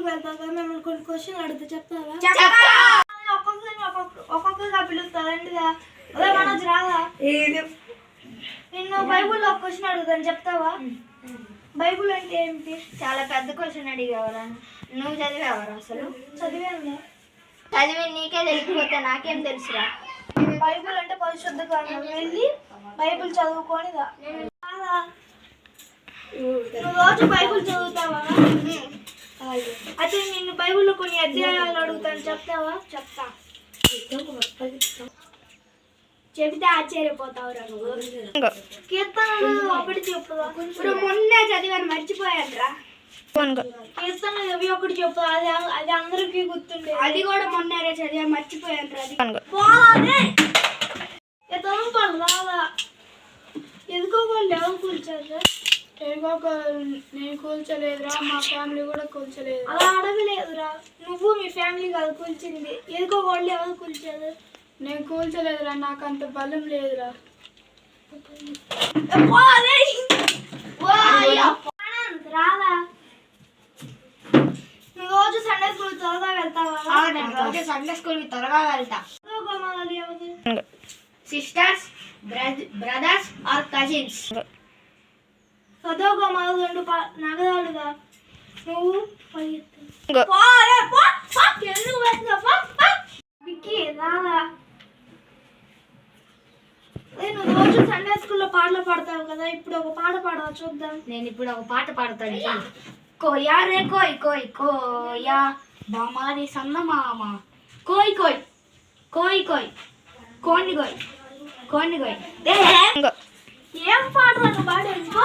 స్కూల్కి వెళ్తావు కదా, మిమ్మల్ని కొన్ని క్వశ్చన్లు అడిగితే చెప్తావా? ఒక్కొక్కగా పిలుస్తుందండి. అదే మనోజ్ రాదా? నిన్ను బైబుల్లో ఒక క్వశ్చన్ అడుగుతాను, చెప్తావా? బైబుల్ అంటే ఏమిటి? చాలా పెద్ద క్వశ్చన్ అడిగేవరా. నువ్వు చదివేవరా? అసలు చదివాను. చదివి నీకే తెలిసిపోతే నాకేం తెలుసురా? బైబుల్ అంటే పరిశుద్ధ గ్రంథం. వెళ్ళి బైబుల్ చదువుకొని రా. నువ్వు రోజు బైబుల్ చదువుతావా? అయితే నిన్ను బైబుల్లో కొన్ని అధ్యాయాలు అడుగుతాను, చెప్తావా? చెప్తా. చెబితే ఆశ్చర్యపోతావురా నువ్వు. కీర్తనలు ఒకటి చెప్పుదా? ఇప్పుడు మొన్న చదివాను, మర్చిపోయాను రా. కీర్తనలు ఇవి ఒకటి చెప్పు, అది అందరికీ గుర్తుండే. అది కూడా మొన్నరే చదివాను, మర్చిపోయాను రా. రాదా? ఎదుకోగోళ్ళు ఎవరు కూర్చారు? నేను కూల్చలేదురా, మా ఫ్యామిలీ కూడా కూల్చలేదు. అలా అడగలేదురా. నువ్వు మీ ఫ్యామిలీ కాదు కూల్చింది, ఎదుకోగోళ్ళు ఎవరు కూల్చారు? నేను కూల్చలేదురా, నాకు అంత బలం లేదురా. రాదా? నువ్వు రోజు సండే స్కూల్ త్వరగా వెళ్తావా? రోజు సండే స్కూల్ త్వరగా వెళ్తా. Sisters, brothers or cousins. చదువుకో మొదలు నగదాలుగా. నువ్వు రాదా? నువ్వు రోజు సండే స్కూల్లో పాటలు పాడతావు కదా, ఇప్పుడు ఒక పాట పాడవా చూద్దాం. నేను ఇప్పుడు ఒక పాట పాడతాను. కోయా రే కోయ్ కోయ్ కోయా బామారి సన్న మామ కోయ్ కోయ్ కోయ్ కోయ్ కోండి కోయ్ కోండి కోయ్. ఏం పాట పాడేసుకో.